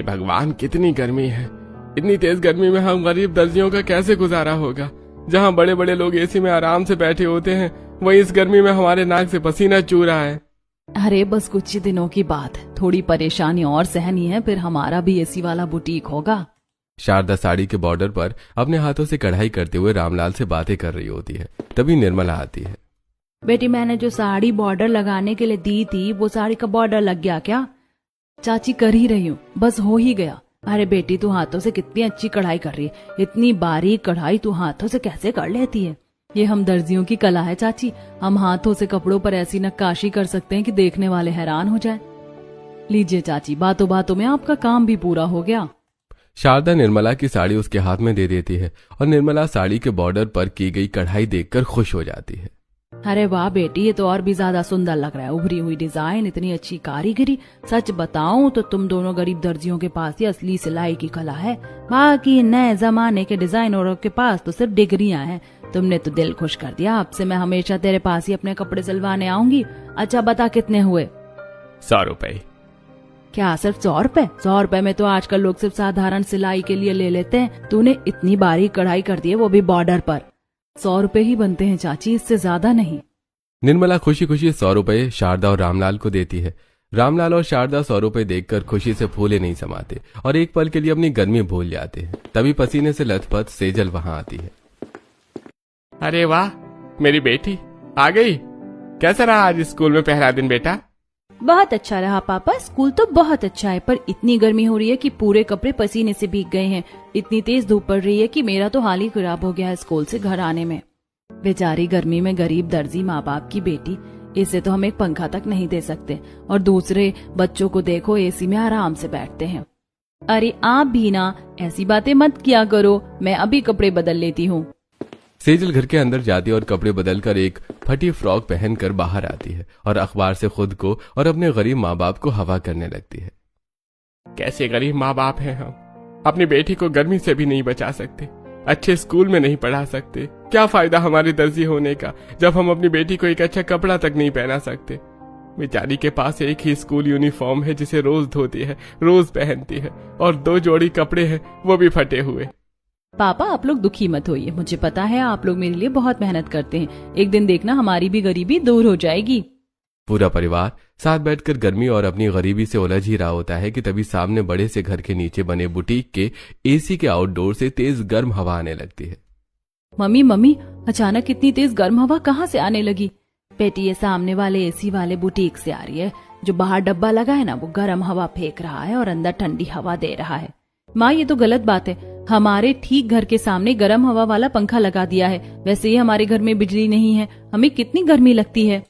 हे भगवान, कितनी गर्मी है। इतनी तेज गर्मी में हम गरीब दर्जियों का कैसे गुजारा होगा। जहाँ बड़े बड़े लोग एसी में आराम से बैठे होते हैं, वहीं इस गर्मी में हमारे नाक से पसीना चू रहा है। अरे बस कुछ ही दिनों की बात है, थोड़ी परेशानी और सहनी है, फिर हमारा भी एसी वाला बुटीक होगा। शारदा साड़ी के बॉर्डर पर अपने हाथों से कढ़ाई करते हुए रामलाल से बातें कर रही होती है। तभी निर्मला आती है। बेटी, मैंने जो साड़ी बॉर्डर लगाने के लिए दी थी, वो साड़ी का बॉर्डर लग गया क्या? चाची, कर ही रही हूँ, बस हो ही गया। अरे बेटी, तू हाथों से कितनी अच्छी कढ़ाई कर रही है। इतनी बारीक कढ़ाई तू हाथों से कैसे कर लेती है? ये हम दर्जियों की कला है चाची। हम हाथों से कपड़ों पर ऐसी नक्काशी कर सकते हैं कि देखने वाले हैरान हो जाएं। लीजिए चाची, बातों बातों में आपका काम भी पूरा हो गया। शारदा निर्मला की साड़ी उसके हाथ में दे देती है और निर्मला साड़ी के बॉर्डर पर की गई कढ़ाई देखकर खुश हो जाती है। अरे वाह बेटी, ये तो और भी ज्यादा सुंदर लग रहा है। उभरी हुई डिजाइन, इतनी अच्छी कारीगरी। सच बताऊं तो तुम दोनों गरीब दर्जियों के पास ही असली सिलाई की कला है। बाकी नए जमाने के डिजाइनरों के पास तो सिर्फ डिग्रियां हैं। तुमने तो दिल खुश कर दिया। अब से मैं हमेशा तेरे पास ही अपने कपड़े सिलवाने आऊंगी। अच्छा बता, कितने हुए? 100 रुपए। क्या सिर्फ 100 रुपए? 100 रुपए में तो आजकल लोग सिर्फ साधारण सिलाई के लिए ले लेते हैं। तूने इतनी बारीक कढ़ाई कर दी है, वो भी बॉर्डर पर। 100 रुपए ही बनते हैं चाची, इससे ज्यादा नहीं। निर्मला खुशी खुशी 100 रुपए शारदा और रामलाल को देती है। रामलाल और शारदा 100 रुपए देखकर खुशी से फूले नहीं समाते और एक पल के लिए अपनी गर्मी भूल जाते हैं। तभी पसीने से लथपथ सेजल वहां आती है। अरे वाह, मेरी बेटी आ गई। कैसा रहा आज स्कूल में पहला दिन बेटा? बहुत अच्छा रहा पापा, स्कूल तो बहुत अच्छा है, पर इतनी गर्मी हो रही है कि पूरे कपड़े पसीने से भीग गए हैं। इतनी तेज धूप पड़ रही है कि मेरा तो हाल ही खराब हो गया है स्कूल से घर आने में। बेचारी गर्मी में गरीब दर्जी माँ बाप की बेटी, इसे तो हम एक पंखा तक नहीं दे सकते, और दूसरे बच्चों को देखो एसी में आराम से बैठते हैं। अरे आप भी ना ऐसी बातें मत किया करो, मैं अभी कपड़े बदल लेती हूँ। सेजल घर के अंदर जाती है और कपड़े बदलकर एक फटी फ्रॉक पहनकर बाहर आती है और अखबार से खुद को और अपने गरीब माँ बाप को हवा करने लगती है। कैसे गरीब माँ बाप हैं हम, अपनी बेटी को गर्मी से भी नहीं बचा सकते, अच्छे स्कूल में नहीं पढ़ा सकते। क्या फायदा हमारे दर्जी होने का जब हम अपनी बेटी को एक अच्छा कपड़ा तक नहीं पहना सकते। बेचारी के पास एक ही स्कूल यूनिफॉर्म है जिसे रोज धोती है, रोज पहनती है, और 2 जोड़ी कपड़े हैं, वो भी फटे हुए। पापा आप लोग दुखी मत होइए, मुझे पता है आप लोग मेरे लिए बहुत मेहनत करते हैं। एक दिन देखना हमारी भी गरीबी दूर हो जाएगी। पूरा परिवार साथ बैठकर गर्मी और अपनी गरीबी से उलझ ही रहा होता है कि तभी सामने बड़े से घर के नीचे बने बुटीक के एसी के आउटडोर से तेज गर्म हवा आने लगती है। मम्मी, अचानक इतनी तेज गर्म हवा कहाँ से आने लगी? बेटी, ये सामने वाले एसी वाले बुटीक से आ रही है। जो बाहर डब्बा लगा है ना, वो गर्म हवा फेंक रहा है और अंदर ठंडी हवा दे रहा है। माँ, ये तो गलत बात है। हमारे ठीक घर के सामने गर्म हवा वाला पंखा लगा दिया है। वैसे ही हमारे घर में बिजली नहीं है, हमें कितनी गर्मी लगती है।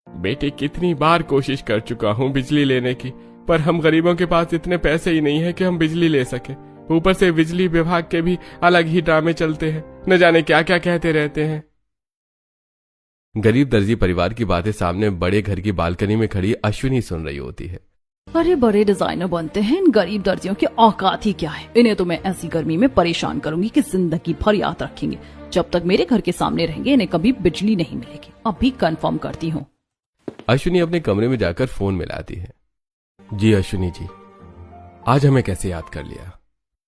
बेटे, कितनी बार कोशिश कर चुका हूँ बिजली लेने की, पर हम गरीबों के पास इतने पैसे ही नहीं है कि हम बिजली ले सके। ऊपर से बिजली विभाग के भी अलग ही ड्रामे चलते हैं, न जाने क्या क्या कहते रहते हैं। गरीब दर्जी परिवार की बातें सामने बड़े घर की बालकनी में खड़ी अश्विनी सुन रही होती है। अरे बड़े डिजाइनर बनते हैं, इन गरीब दर्जियों की औकात ही क्या है। इन्हें तो मैं ऐसी गर्मी में परेशान करूंगी कि जिंदगी भर याद रखेंगे। जब तक मेरे घर के सामने रहेंगे इन्हें कभी बिजली नहीं मिलेगी। अभी कंफर्म करती हूँ। अश्विनी अपने कमरे में जाकर फोन मिलाती है। जी अश्विनी जी, आज हमें कैसे याद कर लिया?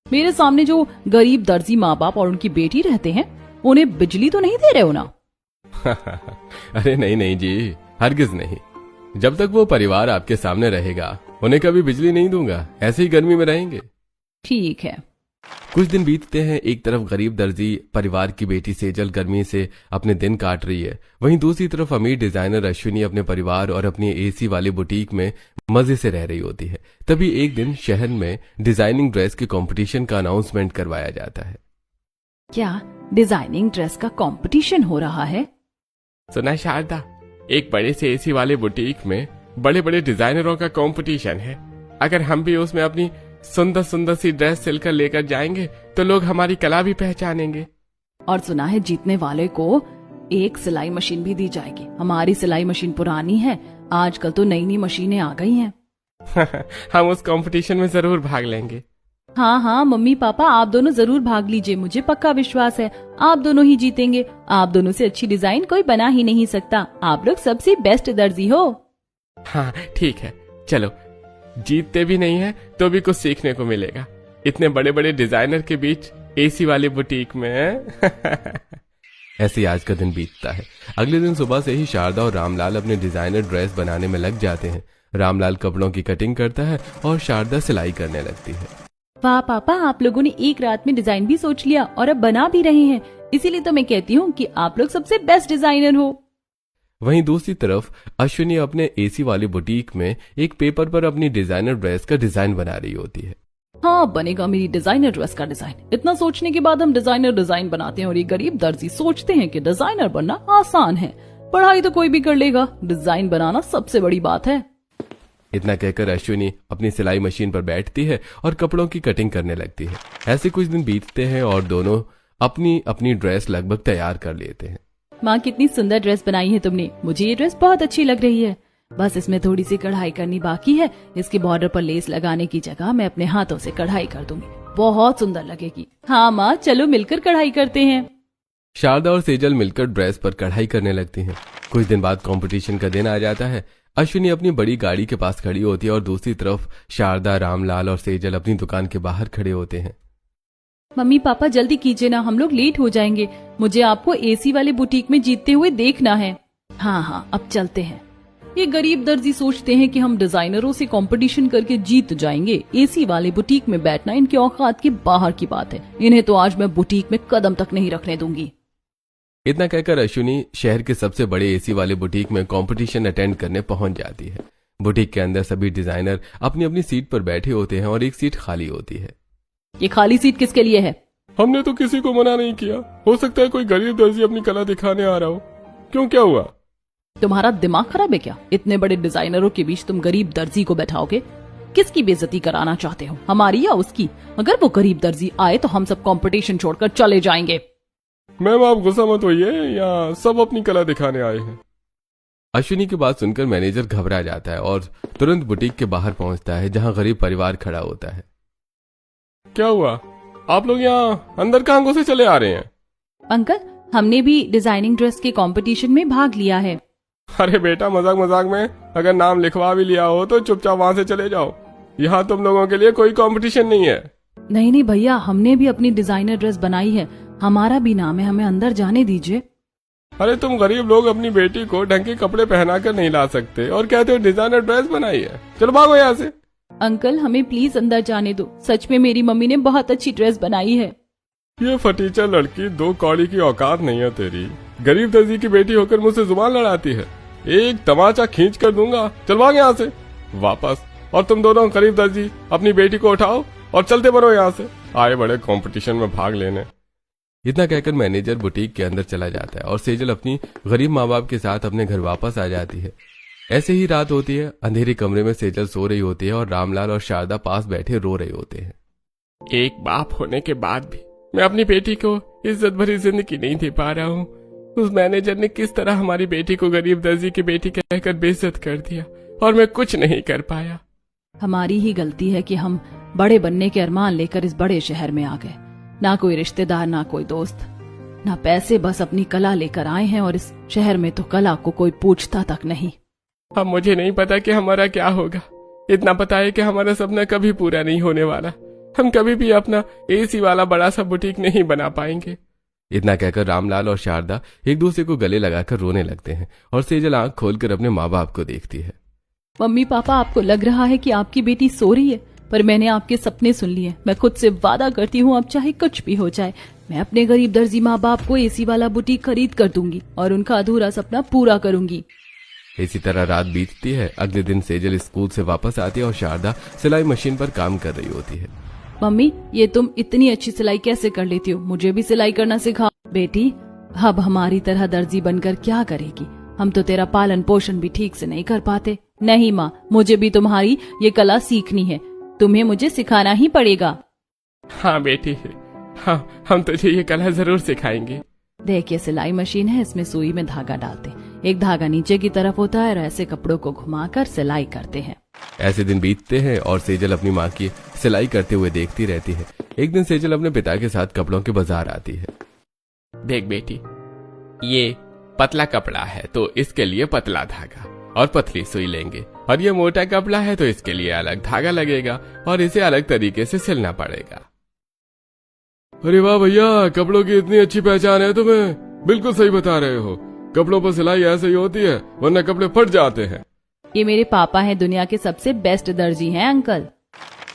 मेरे सामने जो गरीब दर्जी माँ बाप और उनकी बेटी रहते हैं, उन्हें बिजली तो नहीं दे रहे हो ना? अरे नहीं जी, हरगिज नहीं। जब तक वो परिवार आपके सामने रहेगा उन्हें कभी बिजली नहीं दूंगा। ऐसे ही गर्मी में रहेंगे। ठीक है। कुछ दिन बीतते हैं। एक तरफ गरीब दर्जी परिवार की बेटी सेजल गर्मी से अपने दिन काट रही है, वहीं दूसरी तरफ अमीर डिजाइनर अश्विनी अपने परिवार और अपनी एसी वाली बुटीक में मजे से रह रही होती है। तभी एक दिन शहर में डिजाइनिंग ड्रेस के कंपटीशन का अनाउंसमेंट करवाया जाता है। क्या डिजाइनिंग ड्रेस का कंपटीशन हो रहा है? सुना शारदा, एक बड़े से एसी वाले बुटीक में बड़े बड़े डिजाइनरों का कंपटीशन है। अगर हम भी उसमें अपनी सुंदर सुंदर सी ड्रेस सिलकर लेकर जाएंगे तो लोग हमारी कला भी पहचानेंगे। और सुना है जीतने वाले को एक सिलाई मशीन भी दी जाएगी। हमारी सिलाई मशीन पुरानी है, आजकल तो नई नई मशीनें आ गई हैं। हम उस कंपटीशन में जरूर भाग लेंगे। हाँ, मम्मी पापा आप दोनों जरूर भाग लीजिए, मुझे पक्का विश्वास है आप दोनों ही जीतेंगे। आप दोनों से अच्छी डिजाइन कोई बना ही नहीं सकता। आप लोग सबसे बेस्ट दर्जी हो। हाँ ठीक है, चलो जीतते भी नहीं है तो भी कुछ सीखने को मिलेगा। इतने बड़े बड़े डिजाइनर के बीच एसी वाली बुटीक में। ऐसे ही आज का दिन बीतता है। अगले दिन सुबह से ही शारदा और रामलाल अपने डिजाइनर ड्रेस बनाने में लग जाते हैं। रामलाल कपड़ों की कटिंग करता है और शारदा सिलाई करने लगती है। वाह पापा, आप लोगों ने एक रात में डिजाइन भी सोच लिया और अब बना भी रहे हैं। इसीलिए तो मैं कहती हूँ कि आप लोग सबसे बेस्ट डिजाइनर हो। वहीं दूसरी तरफ अश्विनी अपने एसी वाली बुटीक में एक पेपर पर अपनी डिजाइनर ड्रेस का डिजाइन बना रही होती है। हाँ, बनेगा मेरी डिजाइनर ड्रेस का डिजाइन। इतना सोचने के बाद हम डिजाइनर डिजाइन बनाते हैं और ये गरीब दर्जी सोचते हैं कि डिजाइनर बनना आसान है। पढ़ाई तो कोई भी कर लेगा, डिजाइन बनाना सबसे बड़ी बात है। इतना कहकर अश्विनी अपनी सिलाई मशीन पर बैठती है और कपड़ों की कटिंग करने लगती है। ऐसे कुछ दिन बीतते हैं और दोनों अपनी अपनी ड्रेस लगभग तैयार कर लेते हैं। माँ, कितनी सुंदर ड्रेस बनाई है तुमने। मुझे ये ड्रेस बहुत अच्छी लग रही है। बस इसमें थोड़ी सी कढ़ाई करनी बाकी है। इसके बॉर्डर पर लेस लगाने की जगह मैं अपने हाथों से कढ़ाई कर दूंगी, बहुत सुंदर लगेगी। हाँ माँ, चलो मिलकर कढ़ाई करते हैं। शारदा और सेजल मिलकर ड्रेस पर कढ़ाई करने लगती हैं। कुछ दिन बाद कंपटीशन का दिन आ जाता है। अश्विनी अपनी बड़ी गाड़ी के पास खड़ी होती है और दूसरी तरफ शारदा, रामलाल और सेजल अपनी दुकान के बाहर खड़े होते हैं। मम्मी पापा जल्दी कीजिए ना, हम लोग लेट हो जाएंगे। मुझे आपको एसी वाले बुटीक में जीतते हुए देखना है। हाँ हाँ, अब चलते हैं। ये गरीब दर्जी सोचते हैं कि हम डिजाइनरों से कंपटीशन करके जीत जाएंगे। एसी वाले बुटीक में बैठना इनके औकात के बाहर की बात है। इन्हें तो आज मैं बुटीक में कदम तक नहीं रखने दूंगी। इतना कहकर अश्विनी शहर के सबसे बड़े एसी वाले बुटीक में कंपटीशन अटेंड करने पहुंच जाती है। बुटीक के अंदर सभी डिजाइनर अपनी अपनी सीट पर बैठे होते हैं और एक सीट खाली होती है। ये खाली सीट किसके लिए है? हमने तो किसी को मना नहीं किया। हो सकता है कोई गरीब दर्जी अपनी कला दिखाने आ रहा हो। क्यों, क्या हुआ? तुम्हारा दिमाग खराब है क्या? इतने बड़े डिजाइनरों के बीच तुम गरीब दर्जी को बैठाओगे? किसकी बेइज्जती कराना चाहते हो, हमारी या उसकी? अगर वो गरीब दर्जी आए तो हम सब कंपटीशन छोड़कर चले जाएंगे। मैम, आप गुस्सा मत होइए, या सब अपनी कला दिखाने आए हैं। अश्विनी की बात सुनकर मैनेजर घबरा जाता है और तुरंत बुटीक के बाहर पहुंचता है जहां गरीब परिवार खड़ा होता है। क्या हुआ? आप लोग यहाँ अंदर कहाँ से चले आ रहे हैं? अंकल, हमने भी डिजाइनिंग ड्रेस के कंपटीशन में भाग लिया है। अरे बेटा, मजाक मजाक में अगर नाम लिखवा भी लिया हो तो चुपचाप वहाँ से चले जाओ। यहाँ तुम लोगों के लिए कोई कंपटीशन नहीं है। नहीं नहीं भैया, हमने भी अपनी डिजाइनर ड्रेस बनाई है। हमारा भी नाम है, हमें अंदर जाने दीजिए। अरे तुम गरीब लोग अपनी बेटी को ढंग के कपड़े पहना कर नहीं ला सकते और कहते हो डिजाइनर ड्रेस बनाई है। चलो भागो यहाँ से। अंकल, हमें प्लीज अंदर जाने दो। सच में मेरी मम्मी ने बहुत अच्छी ड्रेस बनाई है। ये फटीचर लड़की, दो कौड़ी की औकात नहीं है तेरी। गरीब दर्जी की बेटी होकर मुझसे जुबान लड़ाती है। एक तमाचा खींच कर दूंगा। चल भाग यहाँ से वापस। और तुम दोनों गरीब दर्जी अपनी बेटी को उठाओ और चलते बनो यहाँ से। आए बड़े कंपटीशन में भाग लेने। इतना कहकर मैनेजर बुटीक के अंदर चला जाता है और सेजल अपनी गरीब माँ बाप के साथ अपने घर वापस आ जाती है। ऐसे ही रात होती है। अंधेरे कमरे में सेजल सो रही होती है और रामलाल और शारदा पास बैठे रो रहे होते हैं। एक बाप होने के बाद भी मैं अपनी बेटी को इज्जत भरी जिंदगी नहीं दे पा रहा हूँ। उस मैनेजर ने किस तरह हमारी बेटी को गरीब दर्जी की बेटी कहकर बेइज्जत कर दिया और मैं कुछ नहीं कर पाया। हमारी ही गलती है कि हम बड़े बनने के अरमान लेकर इस बड़े शहर में आ गए। ना कोई रिश्तेदार, ना कोई दोस्त, ना पैसे, बस अपनी कला लेकर आए हैं और इस शहर में तो कला को कोई पूछता तक नहीं। अब मुझे नहीं पता कि हमारा क्या होगा। इतना पता है कि हमारा सपना कभी पूरा नहीं होने वाला। हम कभी भी अपना एसी वाला बड़ा सा बुटीक नहीं बना पाएंगे। इतना कहकर रामलाल और शारदा एक दूसरे को गले लगाकर रोने लगते हैं और सेजल आंख खोलकर अपने माँ बाप को देखती है। मम्मी पापा, आपको लग रहा है कि आपकी बेटी सो रही है, पर मैंने आपके सपने सुन लिए। मैं खुद से वादा करती हूँ, अब चाहे कुछ भी हो जाए, मैं अपने गरीब दर्जी माँ बाप को एसी वाला बुटीक खरीद कर दूंगी और उनका अधूरा सपना पूरा करूंगी। इसी तरह रात बीतती है। अगले दिन सेजल स्कूल से वापस आती है और शारदा सिलाई मशीन पर काम कर रही होती है। मम्मी, ये तुम इतनी अच्छी सिलाई कैसे कर लेती हो? मुझे भी सिलाई करना सिखाओ। बेटी, अब हमारी तरह दर्जी बनकर क्या करेगी? हम तो तेरा पालन पोषण भी ठीक से नहीं कर पाते। नहीं माँ, मुझे भी तुम्हारी ये कला सीखनी है। तुम्हें मुझे सिखाना ही पड़ेगा। हाँ बेटी, हाँ, हम तुझे ये कला जरूर सिखाएंगे। देख, ये सिलाई मशीन है, इसमें सुई में धागा डालते, एक धागा नीचे की तरफ होता है और ऐसे कपड़ों को घुमाकर सिलाई करते हैं। ऐसे दिन बीतते हैं और सेजल अपनी माँ की सिलाई करते हुए देखती रहती है। एक दिन सेजल अपने पिता के साथ कपड़ों के बाजार आती है। देख बेटी, ये पतला कपड़ा है तो इसके लिए पतला धागा, और पतली सुई लेंगे, और ये मोटा कपड़ा है तो इसके लिए अलग धागा लगेगा और इसे अलग तरीके से सिलना पड़ेगा। अरे वाह भैया, कपड़ों की इतनी अच्छी पहचान है तुम्हें, बिल्कुल सही बता रहे हो। कपड़ों पर सिलाई ऐसे ही होती है, वरना कपड़े फट जाते हैं। ये मेरे पापा हैं, दुनिया के सबसे बेस्ट दर्जी हैं अंकल।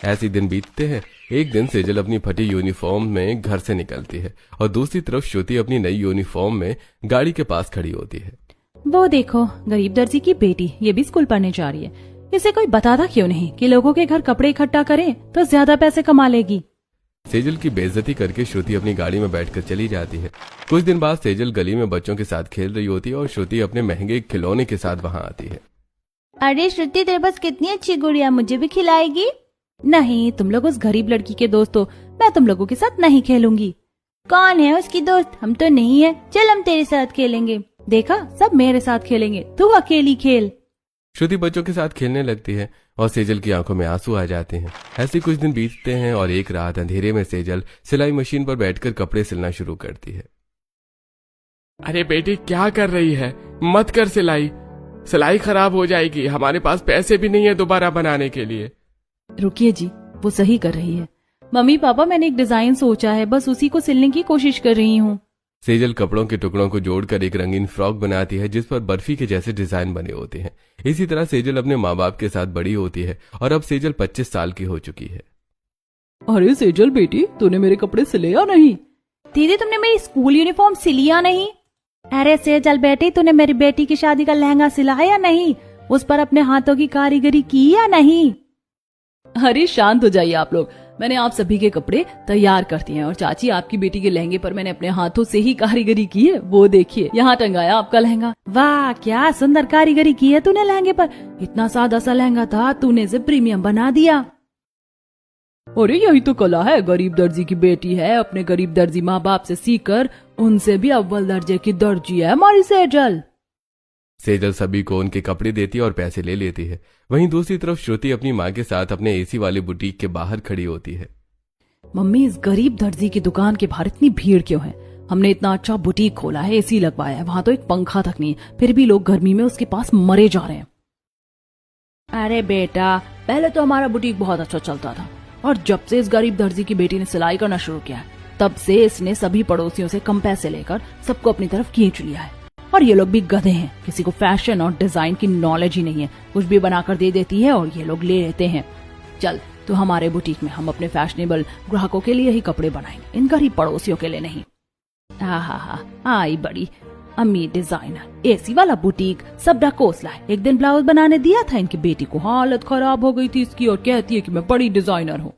ऐसे दिन बीतते हैं। एक दिन सेजल अपनी फटी यूनिफॉर्म में घर से निकलती है और दूसरी तरफ श्रुति अपनी नई यूनिफॉर्म में गाड़ी के पास खड़ी होती है। वो देखो, गरीब दर्जी की बेटी, ये भी स्कूल पढ़ने जा रही है। इसे कोई बताता क्यों नहीं कि लोगों के घर कपड़े इकट्ठा करें तो ज्यादा पैसे कमा लेगी। सेजल की बेइज्जती करके श्रुति अपनी गाड़ी में बैठकर चली जाती है। कुछ दिन बाद सेजल गली में बच्चों के साथ खेल रही होती है और श्रुति अपने महंगे खिलौने के साथ वहां आती है। अरे श्रुति, तेरे पास कितनी अच्छी गुड़िया, मुझे भी खिलाएगी? नहीं, तुम लोग उस गरीब लड़की के दोस्त हो, मैं तुम लोगों के साथ नहीं खेलूंगी। कौन है उसकी दोस्त? हम तो नहीं है, चल हम तेरे साथ खेलेंगे। देखा, सब मेरे साथ खेलेंगे, तू अकेली खेल। श्रुति बच्चों के साथ खेलने लगती है और सेजल की आंखों में आंसू आ जाते हैं। ऐसे कुछ दिन बीतते हैं और एक रात अंधेरे में सेजल सिलाई मशीन पर बैठकर कपड़े सिलना शुरू करती है। अरे बेटी, क्या कर रही है? मत कर सिलाई, सिलाई खराब हो जाएगी। हमारे पास पैसे भी नहीं है दोबारा बनाने के लिए। रुकिए जी, वो सही कर रही है। मम्मी पापा, मैंने एक डिजाइन सोचा है, बस उसी को सिलने की कोशिश कर रही हूँ। सेजल कपड़ों के टुकड़ों को जोड़कर एक रंगीन फ्रॉक बनाती है जिस पर बर्फी के जैसे डिजाइन बने होते हैं। इसी तरह सेजल अपने माँ बाप के साथ बड़ी होती है और अब सेजल 25 साल की हो चुकी है। अरे सेजल बेटी, तूने मेरे कपड़े सिले या नहीं? दीदी, तुमने मेरी स्कूल यूनिफॉर्म सिली या नहीं? अरे सेजल बेटी, तूने मेरी बेटी की शादी का लहंगा सिलाया या नहीं? उस पर अपने हाथों की कारीगरी की या नहीं? अरे शांत हो जाइए आप लोग, मैंने आप सभी के कपड़े तैयार कर दिए हैं और चाची, आपकी बेटी के लहंगे पर मैंने अपने हाथों से ही कारीगरी की है। वो देखिए, यहाँ टंगाया आपका लहंगा। वाह, क्या सुंदर कारीगरी की है तूने लहंगे पर। इतना सादा सा लहंगा था, तूने इसे प्रीमियम बना दिया। अरे यही तो कला है, गरीब दर्जी की बेटी है, अपने गरीब दर्जी माँ बाप से सीखकर उनसे भी अव्वल दर्जे की दर्जी है हमारी सेजल। सेजल सभी को उनके कपड़े देती और पैसे ले लेती है। वहीं दूसरी तरफ श्रुति अपनी माँ के साथ अपने एसी वाले बुटीक के बाहर खड़ी होती है। मम्मी, इस गरीब दर्जी की दुकान के बाहर इतनी भीड़ क्यों है? हमने इतना अच्छा बुटीक खोला है, एसी लगवाया है, वहां तो एक पंखा तक नहीं है, फिर भी लोग गर्मी में उसके पास मरे जा रहे हैं। अरे बेटा, पहले तो हमारा बुटीक बहुत अच्छा चलता था, और जब से इस गरीब दर्जी की बेटी ने सिलाई करना शुरू किया है, तब से इसने सभी पड़ोसियों से कम पैसे लेकर सबको अपनी तरफ खींच लिया है। और ये लोग भी गधे हैं, किसी को फैशन और डिजाइन की नॉलेज ही नहीं है। कुछ भी बनाकर दे देती है और ये लोग ले लेते हैं। चल, तो हमारे बुटीक में हम अपने फैशनेबल ग्राहकों के लिए ही कपड़े बनाएंगे, इन गरीब पड़ोसियों के लिए नहीं। हा, आई बड़ी अमीर डिजाइनर, एसी वाला बुटीक, सब ढकोसला है। एक दिन ब्लाउज बनाने दिया था इनकी बेटी को, हालत खराब हो गई थी इसकी, और कहती है कि मैं बड़ी डिजाइनर हूँ।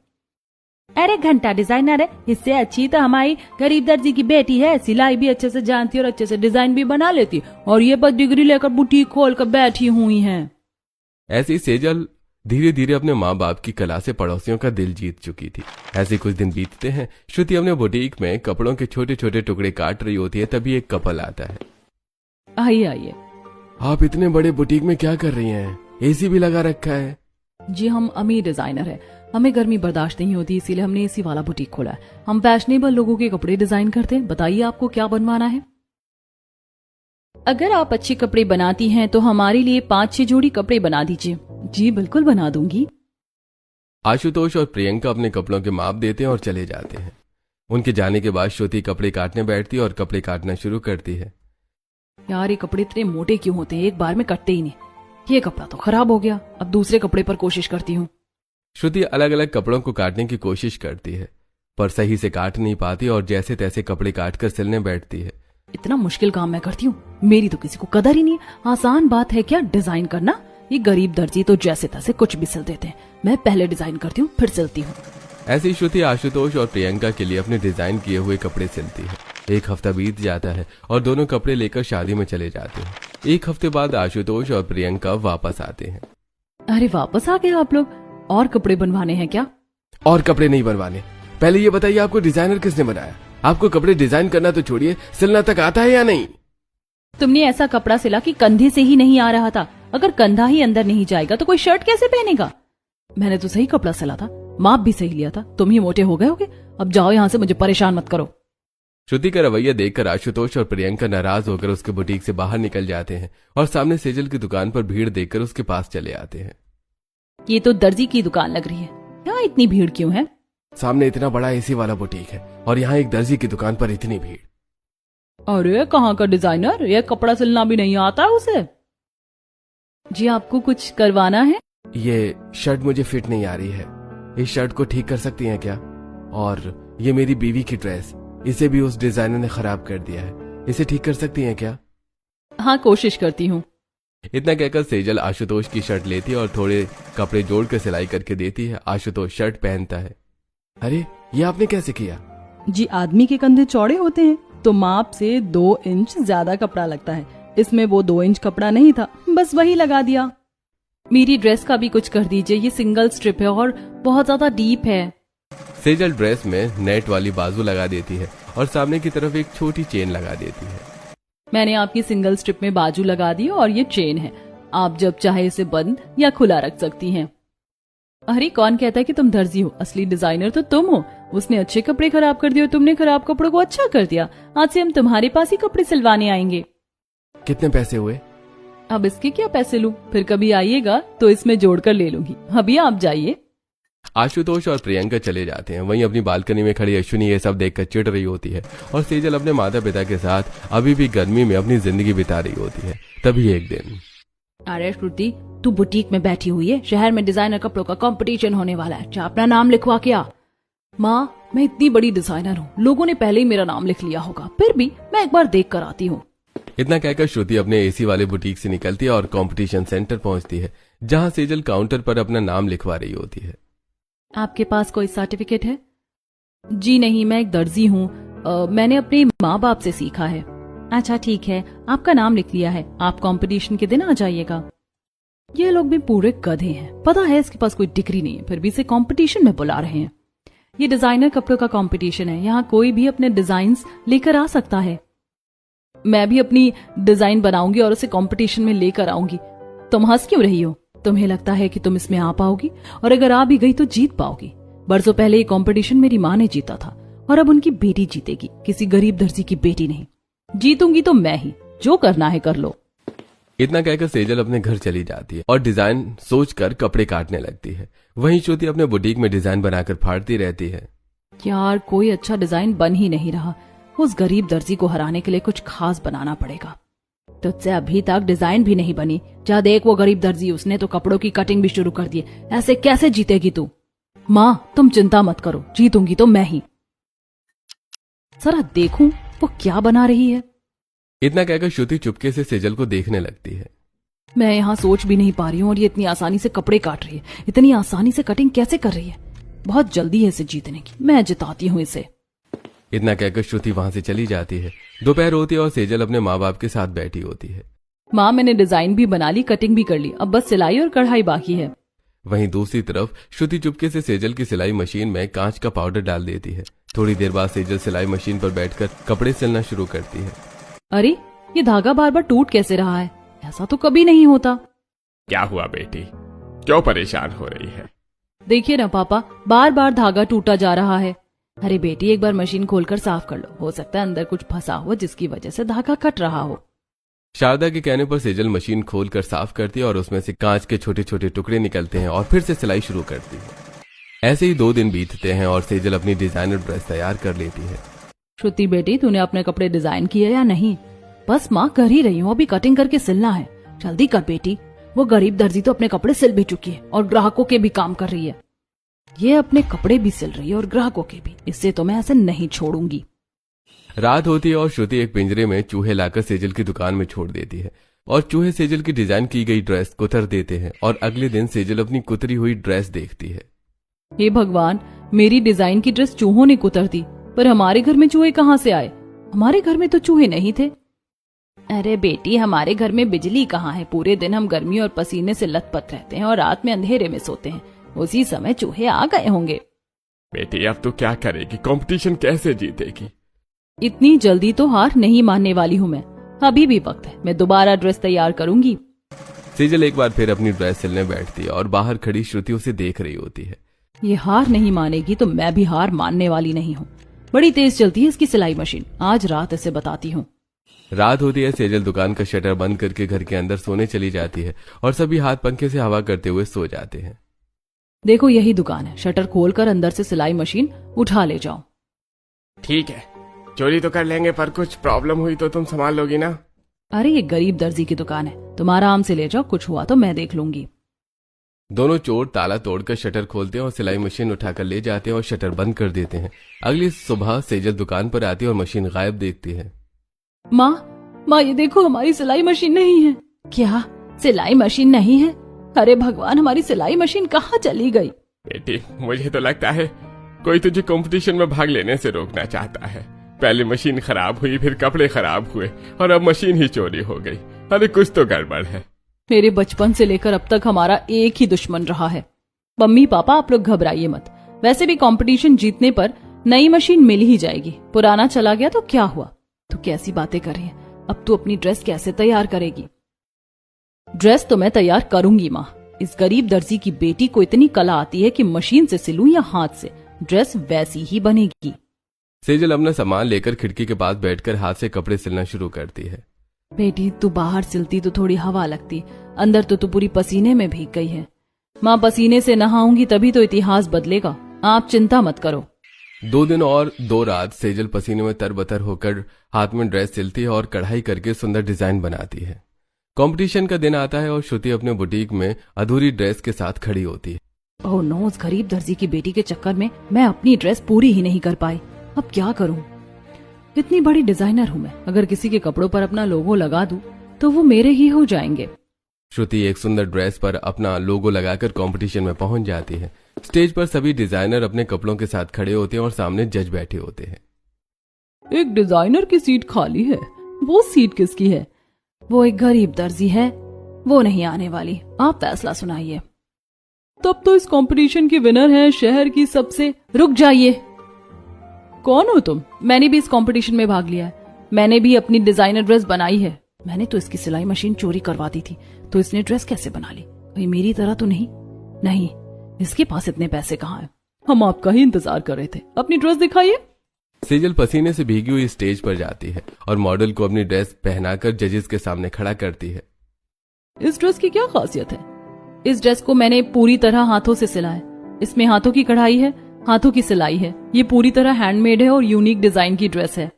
अरे घंटा डिजाइनर है, इससे अच्छी तो हमारी गरीब दर्जी की बेटी है। सिलाई भी अच्छे से जानती है और अच्छे से डिजाइन भी बना लेती है, और ये बस डिग्री लेकर बुटीक खोल कर बैठी हुई है। ऐसी सेजल धीरे धीरे अपने माँ बाप की कला से पड़ोसियों का दिल जीत चुकी थी। ऐसे कुछ दिन बीतते हैं। श्रुति अपने बुटीक में कपड़ों के छोटे छोटे टुकड़े काट रही होती है, तभी एक कपल आता है। आइए। आप इतने बड़े बुटीक में क्या कर रही हैं? एसी भी लगा रखा है। जी, हम अमीर डिजाइनर है, हमें गर्मी बर्दाश्त नहीं होती, इसीलिए हमने एसी वाला बुटीक खोला है। हम फैशनेबल लोगों के कपड़े डिजाइन करते हैं। बताइए आपको क्या बनवाना है? अगर आप अच्छे कपड़े बनाती हैं तो हमारे लिए 5-6 जोड़ी कपड़े बना दीजिए। जी बिल्कुल, बना दूंगी। आशुतोष और प्रियंका अपने कपड़ों के माप देते हैं और चले जाते हैं। उनके जाने के बाद श्रुति कपड़े काटने बैठती है और कपड़े काटना शुरू करती है। यार, ये कपड़े इतने मोटे क्यों होते हैं, एक बार में कटते ही नहीं। ये कपड़ा तो खराब हो गया, अब दूसरे कपड़े पर कोशिश करती हूँ। श्रुति अलग अलग कपड़ों को काटने की कोशिश करती है, पर सही से काट नहीं पाती और जैसे तैसे कपड़े काटकर सिलने बैठती है। इतना मुश्किल काम मैं करती हूँ, मेरी तो किसी को कदर ही नहीं है। आसान बात है क्या डिजाइन करना? ये गरीब दर्जी तो जैसे तैसे कुछ भी सिल देते हैं। मैं पहले डिजाइन करती हूँ, फिर सिलती हूँ। ऐसे ही श्रुति आशुतोष और प्रियंका के लिए अपने डिजाइन किए हुए कपड़े सिलती है। एक हफ्ता बीत जाता है और दोनों कपड़े लेकर शादी में चले जाते हैं। एक हफ्ते बाद आशुतोष और प्रियंका वापस आते हैं। अरे वापस आ गए आप लोग? और कपड़े बनवाने हैं क्या? और कपड़े नहीं बनवाने, पहले ये बताइए आपको डिजाइनर किसने बनाया? आपको कपड़े डिजाइन करना तो छोड़िए, सिलना तक आता है या नहीं? तुमने ऐसा कपड़ा सिला कि कंधे से ही नहीं आ रहा था। अगर कंधा ही अंदर नहीं जाएगा तो कोई शर्ट कैसे पहनेगा? मैंने तो सही कपड़ा सिला था, माप भी सही लिया था। तुम ही मोटे हो गए होगे। अब जाओ यहाँ से, मुझे परेशान मत करो। श्रुति का रवैया देखकर आशुतोष और प्रियंका नाराज होकर उसके बुटीक से बाहर निकल जाते हैं और सामने सेजल की दुकान पर भीड़ देखकर उसके पास चले आते हैं। ये तो दर्जी की दुकान लग रही है, यहाँ इतनी भीड़ क्यों है? सामने इतना बड़ा एसी वाला बुटीक है और यहाँ एक दर्जी की दुकान पर इतनी भीड़। अरे कहाँ का डिजाइनर, ये कपड़ा सिलना भी नहीं आता उसे? जी आपको कुछ करवाना है? ये शर्ट मुझे फिट नहीं आ रही है, इस शर्ट को ठीक कर सकती हैं क्या? और ये मेरी बीवी की ड्रेस, इसे भी उस डिजाइनर ने खराब कर दिया है, इसे ठीक कर सकती हैं क्या? हाँ कोशिश करती हूँ। इतना कहकर सेजल आशुतोष की शर्ट लेती है और थोड़े कपड़े जोड़कर सिलाई करके देती है। आशुतोष शर्ट पहनता है। अरे ये आपने कैसे किया? जी आदमी के कंधे चौड़े होते हैं तो माप से 2 इंच ज्यादा कपड़ा लगता है, इसमें वो 2 इंच कपड़ा नहीं था, बस वही लगा दिया। मेरी ड्रेस का भी कुछ कर दीजिए, ये सिंगल स्ट्रिप है और बहुत ज्यादा डीप है। सेजल ड्रेस में नेट वाली बाजू लगा देती है और सामने की तरफ एक छोटी चेन लगा देती है। मैंने आपकी सिंगल स्ट्रिप में बाजू लगा दी और ये चेन है, आप जब चाहे इसे बंद या खुला रख सकती हैं। अरे कौन कहता है कि तुम दर्जी हो, असली डिजाइनर तो तुम हो। उसने अच्छे कपड़े खराब कर दिए और तुमने खराब कपड़ों को अच्छा कर दिया। आज से हम तुम्हारे पास ही कपड़े सिलवाने आएंगे। कितने पैसे हुए? अब इसके क्या पैसे लूं, फिर कभी आइएगा तो इसमें जोड़कर ले लूंगी, अभी आप जाइए। आशुतोष और प्रियंका चले जाते हैं। वहीं अपनी बालकनी में खड़ी अश्विनी ये सब देखकर चिढ़ रही होती है और सेजल अपने माता पिता के साथ अभी भी गर्मी में अपनी जिंदगी बिता रही होती है। तभी एक दिन, अरे श्रुति, तू बुटीक में बैठी हुई है, शहर में डिजाइनर कपड़ों का कंपटीशन होने वाला है, क्या अपना नाम लिखवा के आ। माँ मैं इतनी बड़ी डिजाइनर हूँ, लोगों ने पहले ही मेरा नाम लिख लिया होगा, फिर भी मैं एक बार देख कर आती हूँ। इतना कहकर श्रुति अपने एसी वाले बुटीक से निकलती है और कंपटीशन सेंटर पहुंचती है, जहां सेजल काउंटर पर अपना नाम लिखवा रही होती है। आपके पास कोई सर्टिफिकेट है? जी नहीं, मैं एक दर्जी हूँ, मैंने अपने माँ बाप से सीखा है। अच्छा ठीक है, आपका नाम लिख लिया है, आप कंपटीशन के दिन आ जाइएगा। ये लोग भी पूरे गधे हैं, पता है इसके पास कोई डिग्री नहीं है, फिर भी इसे कंपटीशन में बुला रहे हैं। ये डिजाइनर कपड़ों का कंपटीशन है, यहाँ कोई भी अपने डिजाइन्स लेकर आ सकता है। मैं भी अपनी डिजाइन बनाऊंगी और उसे कंपटीशन में लेकर आऊंगी। तुम हंस क्यों रही हो? तुम्हें लगता है कि तुम इसमें आ पाओगी? और अगर आ भी गई तो जीत पाओगी। बरसों पहले ये कंपटीशन मेरी माँ ने जीता था और अब उनकी बेटी जीतेगी, किसी गरीब दर्जी की बेटी नहीं। जीतूंगी तो मैं ही, जो करना है कर लो। इतना कहकर सेजल अपने घर चली जाती है और डिजाइन सोचकर कपड़े काटने लगती है। वहीं श्रुति अपने बुटीक में डिजाइन बनाकर फाड़ती रहती है। यार कोई अच्छा डिजाइन बन ही नहीं रहा, उस गरीब दर्जी को हराने के लिए कुछ खास बनाना पड़ेगा। तुझसे अभी तक डिजाइन भी नहीं बनी, जा देख वो गरीब दर्जी, उसने तो कपड़ों की कटिंग भी शुरू कर दी। ऐसे कैसे जीतेगी तू? माँ तुम चिंता मत करो, जीतूंगी तो मैं ही। जरा देखूं वो क्या बना रही है। इतना कहकर श्रुति चुपके से सेजल को देखने लगती है। मैं यहाँ सोच भी नहीं पा रही हूँ और ये इतनी आसानी से कपड़े काट रही है, इतनी आसानी से कटिंग कैसे कर रही है? बहुत जल्दी है इसे जीतने की, मैं जिताती हूँ इसे। इतना कहकर श्रुति वहां से चली जाती है। दोपहर होती है और सेजल अपने माँ बाप के साथ बैठी होती है। माँ मैंने डिजाइन भी बना ली, कटिंग भी कर ली, अब बस सिलाई और कढ़ाई बाकी है। वहीं दूसरी तरफ श्रुति चुपके से सेजल की सिलाई मशीन में कांच का पाउडर डाल देती है। थोड़ी देर बाद सेजल सिलाई मशीन पर बैठकर कपड़े सिलना शुरू करती है। अरे ये धागा बार बार टूट कैसे रहा है? ऐसा तो कभी नहीं होता। क्या हुआ बेटी, क्यों परेशान हो रही है? देखिए ना पापा, बार बार धागा टूटा जा रहा है। अरे बेटी एक बार मशीन खोलकर साफ कर लो, हो सकता है अंदर कुछ फंसा हो जिसकी वजह से धागा कट रहा हो। शारदा के कहने पर सेजल मशीन खोलकर साफ करती है और उसमें से कांच के छोटे छोटे टुकड़े निकलते हैं और फिर से सिलाई शुरू करती है। ऐसे ही 2 दिन बीतते हैं और सेजल अपनी डिजाइनर ड्रेस तैयार कर लेती है। श्रुति बेटी तूने अपने कपड़े डिजाइन किए या नहीं? बस माँ कर ही रही हूँ, अभी कटिंग करके सिलना है, जल्दी कर बेटी। वो गरीब दर्जी तो अपने कपड़े सिल भी चुकी है और ग्राहकों के भी काम कर रही है। ये अपने कपड़े भी सिल रही है और ग्राहकों के भी, इससे तो मैं ऐसे नहीं छोड़ूंगी। रात होती है और श्रुति एक पिंजरे में चूहे लाकर सेजल की दुकान में छोड़ देती है और चूहे सेजल की डिजाइन की गई ड्रेस कुतर देते हैं और अगले दिन सेजल अपनी कुतरी हुई ड्रेस देखती है। हे भगवान, मेरी डिजाइन की ड्रेस चूहों ने कुतर दी, पर हमारे घर में चूहे कहाँ से आए? हमारे घर में तो चूहे नहीं थे। अरे बेटी हमारे घर में बिजली कहाँ है? पूरे दिन हम गर्मी और पसीने से लथपथ रहते हैं और रात में अंधेरे में सोते हैं, उसी समय चूहे आ गए होंगे। बेटी अब तो क्या करेगी, कंपटीशन कैसे जीतेगी? इतनी जल्दी तो हार नहीं मानने वाली हूँ मैं, अभी भी वक्त है, मैं दोबारा ड्रेस तैयार करूंगी। सेजल एक बार फिर अपनी ड्रेस सिलने बैठती है और बाहर खड़ी श्रुति उसे देख रही होती है। ये हार नहीं मानेगी तो मैं भी हार मानने वाली नहीं हूँ। बड़ी तेज चलती है इसकी सिलाई मशीन, आज रात इसे बताती हूँ। रात होती है, सेजल दुकान का शटर बंद करके घर के अंदर सोने चली जाती है और सभी हाथ पंखे से हवा करते हुए सो जाते हैं। देखो यही दुकान है, शटर खोलकर अंदर से सिलाई मशीन उठा ले जाओ। ठीक है, चोरी तो कर लेंगे, पर कुछ प्रॉब्लम हुई तो तुम संभाल लोगी ना? अरे ये गरीब दर्जी की दुकान है, तुम आराम से ले जाओ, कुछ हुआ तो मैं देख लूंगी। दोनों चोर ताला तोड़कर शटर खोलते हैं और सिलाई मशीन उठाकर ले जाते हैं और शटर बंद कर देते हैं। अगली सुबह सेजल दुकान पर आती है और मशीन गायब देखती है। माँ ये देखो, हमारी सिलाई मशीन नहीं है। क्या सिलाई मशीन नहीं है? अरे भगवान, हमारी सिलाई मशीन कहाँ चली गई? बेटी, मुझे तो लगता है कोई तुझे कंपटीशन में भाग लेने से रोकना चाहता है। पहले मशीन खराब हुई, फिर कपड़े खराब हुए और अब मशीन ही चोरी हो गई। अरे कुछ तो गड़बड़ है। मेरे बचपन से लेकर अब तक हमारा एक ही दुश्मन रहा है। मम्मी पापा आप लोग घबराइए मत, वैसे भी कंपटीशन जीतने पर नई मशीन मिल ही जाएगी, पुराना चला गया तो क्या हुआ? तू कैसी बातें कर रही है? अब तू अपनी ड्रेस कैसे तैयार करेगी? ड्रेस तो मैं तैयार करूंगी माँ। इस गरीब दर्जी की बेटी को इतनी कला आती है कि मशीन से सिलूं या हाथ से, ड्रेस वैसी ही बनेगी। सेजल अपना सामान लेकर खिड़की के पास बैठकर हाथ से कपड़े सिलना शुरू करती है। बेटी तू बाहर सिलती तो थोड़ी हवा लगती, अंदर तो तू पूरी पसीने में भीग गई है। माँ पसीने से नहाऊंगी तभी तो इतिहास बदलेगा, आप चिंता मत करो। 2 दिन और 2 रात सेजल पसीने में तरबतर होकर हाथ में ड्रेस सिलती है और कढ़ाई करके सुंदर डिजाइन बनाती है। कंपटीशन का दिन आता है और श्रुति अपने बुटीक में अधूरी ड्रेस के साथ खड़ी होती है। ओह नो, उस गरीब दर्जी की बेटी के चक्कर में मैं अपनी ड्रेस पूरी ही नहीं कर पाई। अब क्या करूं? इतनी बड़ी डिजाइनर हूं मैं, अगर किसी के कपड़ों पर अपना लोगो लगा दूं तो वो मेरे ही हो जाएंगे। श्रुति एक सुंदर ड्रेस पर अपना लोगो लगाकर कंपटीशन में पहुंच जाती है। स्टेज पर सभी डिजाइनर अपने कपड़ों के साथ खड़े होते हैं और सामने जज बैठे होते हैं। एक डिजाइनर की सीट खाली है, वो सीट किसकी है? वो एक गरीब दर्जी है, वो नहीं आने वाली, आप फैसला सुनाइए। तब तो इस कंपटीशन की विनर है शहर की सबसे। रुक जाइए, कौन हो तुम? मैंने भी इस कंपटीशन में भाग लिया है, मैंने भी अपनी डिजाइनर ड्रेस बनाई है। मैंने तो इसकी सिलाई मशीन चोरी करवा दी थी, तो इसने ड्रेस कैसे बना ली? कहीं मेरी तरह तो नहीं? नहीं, इसके पास इतने पैसे कहाँ हैं? हम आपका ही इंतजार कर रहे थे, अपनी ड्रेस दिखाइए। सेजल पसीने से भीगी हुई स्टेज पर जाती है और मॉडल को अपनी ड्रेस पहनाकर जजेस के सामने खड़ा करती है। इस ड्रेस की क्या खासियत है? इस ड्रेस को मैंने पूरी तरह हाथों से सिला है, इसमें हाथों की कढ़ाई है, हाथों की सिलाई है, ये पूरी तरह हैंडमेड है और यूनिक डिजाइन की ड्रेस है।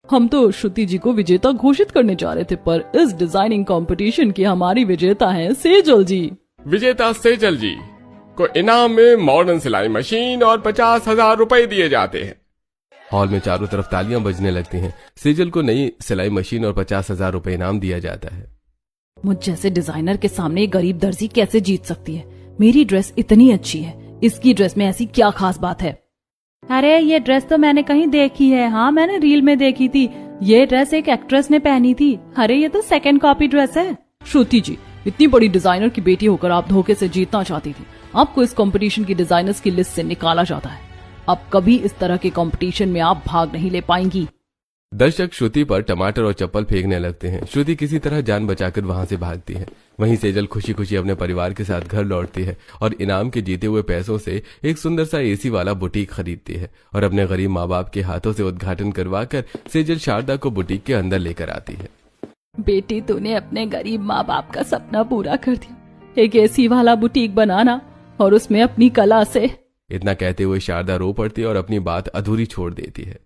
हम तो श्रुति जी को विजेता घोषित करने जा रहे थे, पर इस डिजाइनिंग कंपटीशन की हमारी विजेता है सेजल जी। विजेता सेजल जी को इनाम में मॉडर्न सिलाई मशीन और 50,000 रुपए दिए जाते हैं। हॉल में चारों तरफ तालियां बजने लगती हैं। सेजल को नई सिलाई मशीन और 50,000 रुपए इनाम दिया जाता है। मुझ जैसे डिजाइनर के सामने एक गरीब दर्जी कैसे जीत सकती है? मेरी ड्रेस इतनी अच्छी है, इसकी ड्रेस में ऐसी क्या खास बात है? अरे ये ड्रेस तो मैंने कहीं देखी है, हाँ मैंने रील में देखी थी, ये ड्रेस एक एक्ट्रेस ने पहनी थी। अरे ये तो सेकंड कॉपी ड्रेस है। श्रुति जी, इतनी बड़ी डिजाइनर की बेटी होकर आप धोखे से जीतना चाहती थी, आपको इस कंपटीशन की डिजाइनर्स की लिस्ट से निकाला जाता है। अब कभी इस तरह के कंपटीशन में आप भाग नहीं ले पाएंगी। दर्शक श्रुति पर टमाटर और चप्पल फेंकने लगते हैं। श्रुति किसी तरह जान बचाकर वहां से भागती है। वहीं सेजल खुशी खुशी अपने परिवार के साथ घर लौटती है और इनाम के जीते हुए पैसों से एक सुंदर सा एसी वाला बुटीक खरीदती है और अपने गरीब माँ बाप के हाथों से उद्घाटन करवाकर सेजल शारदा को बुटीक के अंदर लेकर आती है। बेटी, तूने अपने गरीब माँ बाप का सपना पूरा कर दिया, एक एसी वाला बुटीक बनाना और उसमें अपनी कला से। इतना कहते हुए शारदा रो पड़ती है और अपनी बात अधूरी छोड़ देती है।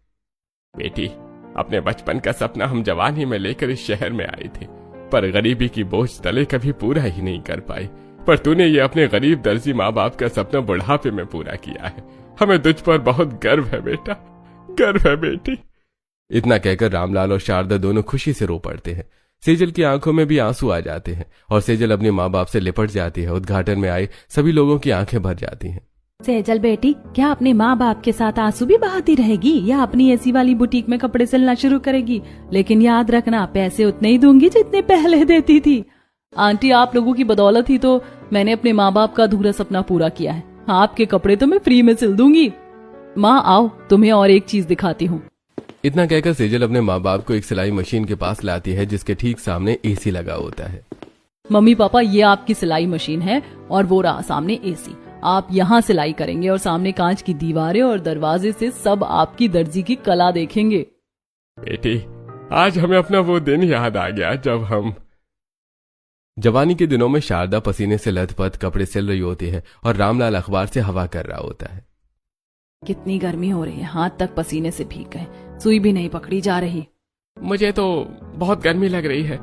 बेटी, अपने बचपन का सपना हम जवानी में लेकर इस शहर में आए थे, पर गरीबी की बोझ तले कभी पूरा ही नहीं कर पाए। पर तूने ये अपने गरीब दर्जी माँ बाप का सपना बुढ़ापे में पूरा किया है। हमें तुझ पर बहुत गर्व है बेटा, गर्व है बेटी। इतना कहकर रामलाल और शारदा दोनों खुशी से रो पड़ते हैं। सेजल की आंखों में भी आंसू आ जाते हैं और सेजल अपने माँ बाप से लिपट जाती है। उद्घाटन में आए सभी लोगों की आंखें भर जाती हैं। सेजल बेटी, क्या अपने माँ बाप के साथ आंसू भी बहाती रहेगी या अपनी एसी वाली बुटीक में कपड़े सिलना शुरू करेगी? लेकिन याद रखना, पैसे उतने ही दूंगी जितने पहले देती थी। आंटी, आप लोगों की बदौलत ही तो मैंने अपने माँ बाप का अधूरा सपना पूरा किया है। आपके कपड़े तो मैं फ्री में सिल दूंगी। माँ आओ, तुम्हें और एक चीज दिखाती हूँ। इतना कहकर सेजल अपने माँ बाप को एक सिलाई मशीन के पास लाती है जिसके ठीक सामने एसी लगा होता है। मम्मी पापा, ये आपकी सिलाई मशीन है और वो रहा सामने एसी। आप यहाँ सिलाई करेंगे और सामने कांच की दीवारें और दरवाजे से सब आपकी दर्जी की कला देखेंगे। बेटी, आज हमें अपना वो दिन याद आ गया जब हम जवानी के दिनों में शारदा पसीने से लथपथ कपड़े सिल रही होती है और रामलाल अखबार से हवा कर रहा होता है। कितनी गर्मी हो रही है, हाथ तक पसीने से भीग गए, सुई भी नहीं पकड़ी जा रही। मुझे तो बहुत गर्मी लग रही है।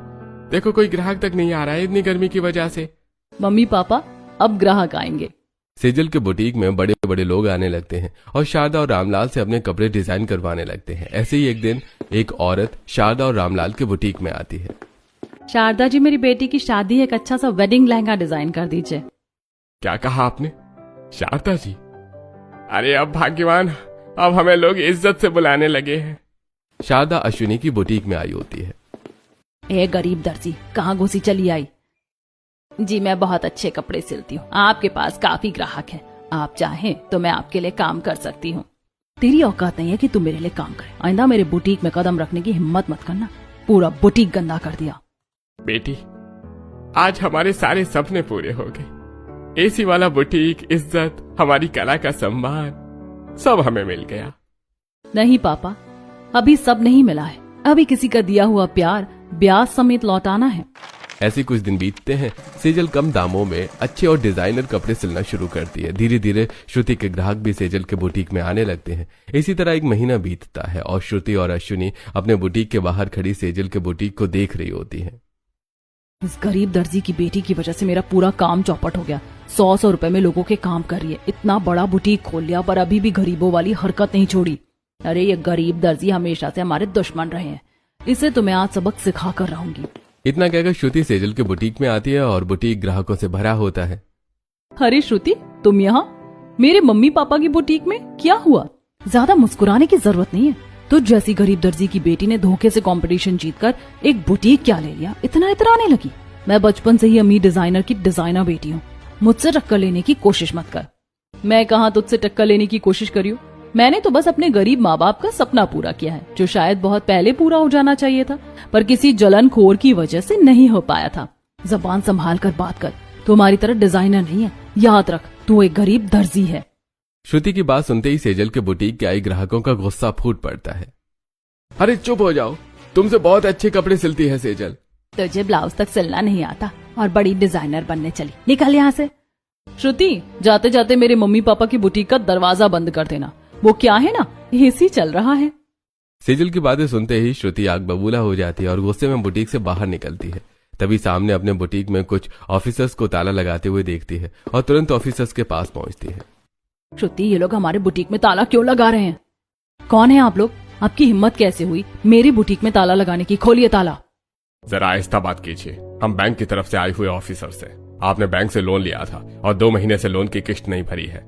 देखो, कोई ग्राहक तक नहीं आ रहा है इतनी गर्मी की वजह से। मम्मी पापा, अब ग्राहक आएंगे। सेजल के बुटीक में बड़े बड़े लोग आने लगते हैं और शारदा और रामलाल से अपने कपड़े डिजाइन करवाने लगते हैं। ऐसे ही एक दिन एक औरत शारदा और रामलाल के बुटीक में आती है। शारदा जी, मेरी बेटी की शादी है, एक अच्छा सा वेडिंग लहंगा डिजाइन कर दीजिए। क्या कहा आपने? शारदा जी? अरे अब भाग्यवान, अब हमें लोग इज्जत से बुलाने लगे हैं। शारदा अश्विनी की बुटीक में आई होती है। ए गरीब दर्जी, कहाँ घुसी चली आई? जी, मैं बहुत अच्छे कपड़े सिलती हूँ, आपके पास काफी ग्राहक हैं, आप चाहें तो मैं आपके लिए काम कर सकती हूँ। तेरी औकात नहीं है कि तू मेरे लिए काम करे। आइंदा मेरे बुटीक में कदम रखने की हिम्मत मत करना, पूरा बुटीक गंदा कर दिया। बेटी, आज हमारे सारे सपने पूरे हो गए। एसी वाला बुटीक, इज्जत, हमारी कला का सम्मान, सब हमें मिल गया। नहीं पापा, अभी सब नहीं मिला है, अभी किसी का दिया हुआ प्यार ब्याज समेत लौटाना है। ऐसे कुछ दिन बीतते हैं। सेजल कम दामों में अच्छे और डिजाइनर कपड़े सिलना शुरू करती है। धीरे धीरे श्रुति के ग्राहक भी सेजल के बुटीक में आने लगते हैं। इसी तरह एक महीना बीतता है और श्रुति और अश्विनी अपने बुटीक के बाहर खड़ी सेजल के बुटीक को देख रही होती है। इस गरीब दर्जी की बेटी की वजह से मेरा पूरा काम चौपट हो गया। 100 रुपए में लोगों के काम कर रही है, इतना बड़ा बुटीक खोल लिया पर अभी भी गरीबों वाली हरकत नहीं छोड़ी। अरे ये गरीब दर्जी हमेशा से हमारे दुश्मन रहे हैं, इसे तो मैं आज सबक सिखा कर रहूंगी। इतना कहकर श्रुति सेजल के बुटीक में आती है और बुटीक ग्राहकों से भरा होता है। अरे श्रुति, तुम यहाँ मेरे मम्मी पापा की बुटीक में? क्या हुआ? ज्यादा मुस्कुराने की जरूरत नहीं है। तुझ जैसी गरीब दर्जी की बेटी ने धोखे से कंपटीशन जीतकर एक बुटीक क्या ले लिया, इतना इतराने लगी। मैं बचपन से ही अमीर डिजाइनर की डिजाइनर बेटी हूँ, मुझसे टक्कर लेने की कोशिश मत कर। मैं कहाँ तुझसे टक्कर लेने की कोशिश करी हूँ? मैंने तो बस अपने गरीब माँ बाप का सपना पूरा किया है, जो शायद बहुत पहले पूरा हो जाना चाहिए था, पर किसी जलनखोर की वजह से नहीं हो पाया था। जबान संभाल कर बात कर, तुम्हारी तरह डिजाइनर नहीं है, याद रख, तू एक गरीब दर्जी है। श्रुति की बात सुनते ही सेजल के बुटीक के आई ग्राहकों का गुस्सा फूट पड़ता है। अरे चुप हो जाओ, तुमसे बहुत अच्छे कपड़े सिलती है सेजल। तुझे ब्लाउज तक सिलना नहीं आता और बड़ी डिजाइनर बनने चली, निकल यहाँ से। श्रुति, जाते जाते मेरे मम्मी पापा की बुटीक का दरवाजा बंद कर देना। वो क्या है ना, एसी चल रहा है। सेजल की बातें सुनते ही श्रुति आग बबूला हो जाती है और गुस्से में बुटीक से बाहर निकलती है। तभी सामने अपने बुटीक में कुछ ऑफिसर्स को ताला लगाते हुए देखती है और तुरंत ऑफिसर्स के पास पहुंचती है। श्रुति, ये लोग हमारे बुटीक में ताला क्यों लगा रहे हैं? कौन है आप लोग? आपकी हिम्मत कैसे हुई मेरी बुटीक में ताला लगाने की? खोलिए ताला। जरा आहिस्ता बात कीजिए, हम बैंक की तरफ से आए हुए ऑफिसर से। आपने बैंक से लोन लिया था और 2 महीने से लोन की किस्त नहीं भरी है,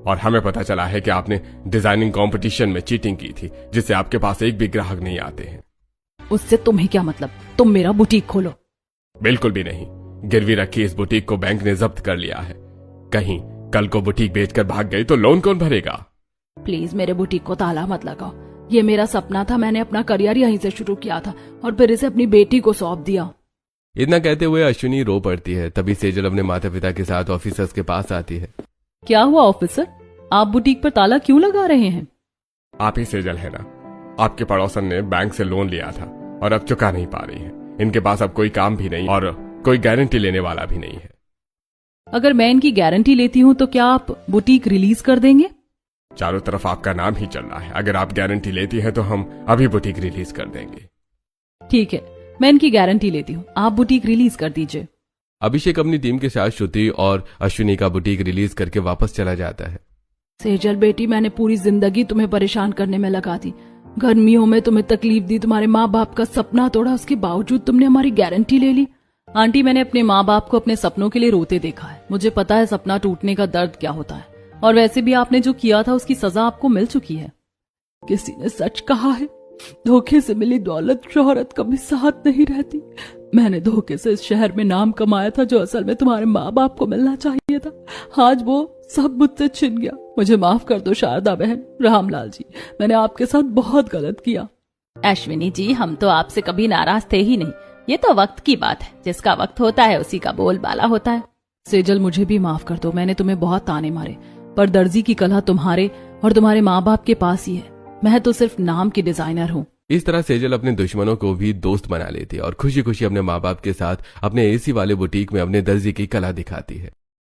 और हमें पता चला है कि आपने डिजाइनिंग कंपटीशन में चीटिंग की थी, जिससे आपके पास एक भी ग्राहक नहीं आते हैं। उससे तुम्हें क्या मतलब? तुम मेरा बुटीक खोलो। बिल्कुल भी नहीं। गिरवी रखी इस बुटीक को बैंक ने जब्त कर लिया है। कहीं कल को बुटीक बेचकर भाग गई तो लोन कौन भरेगा? प्लीज मेरे बुटीक को ताला मत लगाओ, ये मेरा सपना था, मैंने अपना करियर यहीं से शुरू किया था और फिर इसे अपनी बेटी को सौंप दिया। इतना कहते हुए अश्विनी रो पड़ती है। तभी सेजल अपने माता पिता के साथ ऑफिसर्स के पास आती है। क्या हुआ ऑफिसर, आप बुटीक पर ताला क्यों लगा रहे हैं? आप ही सेजल है ना? आपके पड़ोसन ने बैंक से लोन लिया था और अब चुका नहीं पा रही है। इनके पास अब कोई काम भी नहीं और कोई गारंटी लेने वाला भी नहीं है। अगर मैं इनकी गारंटी लेती हूँ तो क्या आप बुटीक रिलीज कर देंगे? चारों तरफ आपका नाम ही चल रहा है। अगर आप गारंटी लेती हैं तो हम अभी बुटीक रिलीज कर देंगे। ठीक है, मैं इनकी गारंटी लेती हूँ, आप बुटीक रिलीज कर दीजिए। अभिषेक अपनी टीम के साथ श्रुति और अश्विनी का बुटीक रिलीज करके वापस चला जाता है। सेजल बेटी, मैंने पूरी जिंदगी तुम्हें परेशान करने में लगा दी, गर्मियों में तुम्हें तकलीफ दी, तुम्हारे माँ बाप का सपना तोड़ा, उसके बावजूद तुमने हमारी गारंटी ले ली। आंटी, मैंने अपने माँ बाप को अपने सपनों के लिए रोते देखा है, मुझे पता है सपना टूटने का दर्द क्या होता है, और वैसे भी आपने जो किया था उसकी सजा आपको मिल चुकी है। किसी ने सच कहा है, धोखे से मिली दौलत शोहरत कभी साथ नहीं रहती। मैंने धोखे से इस शहर में नाम कमाया था जो असल में तुम्हारे माँ बाप को मिलना चाहिए था। आज वो सब मुझसे छिन गया। मुझे माफ कर दो शारदा बहन, रामलाल जी, मैंने आपके साथ बहुत गलत किया। अश्विनी जी, हम तो आपसे कभी नाराज थे ही नहीं, ये तो वक्त की बात है, जिसका वक्त होता है उसी का बोलबाला होता है। सेजल, मुझे भी माफ कर दो, मैंने तुम्हें बहुत ताने मारे, पर दर्जी की कला तुम्हारे और तुम्हारे माँ बाप के पास ही है। मैं तो सिर्फ नाम की डिजाइनर हूँ। इस तरह सेजल अपने दुश्मनों को भी दोस्त बना लेती है और खुशी खुशी अपने माँ बाप के साथ अपने एसी वाले बुटीक में अपने दर्जी की कला दिखाती है।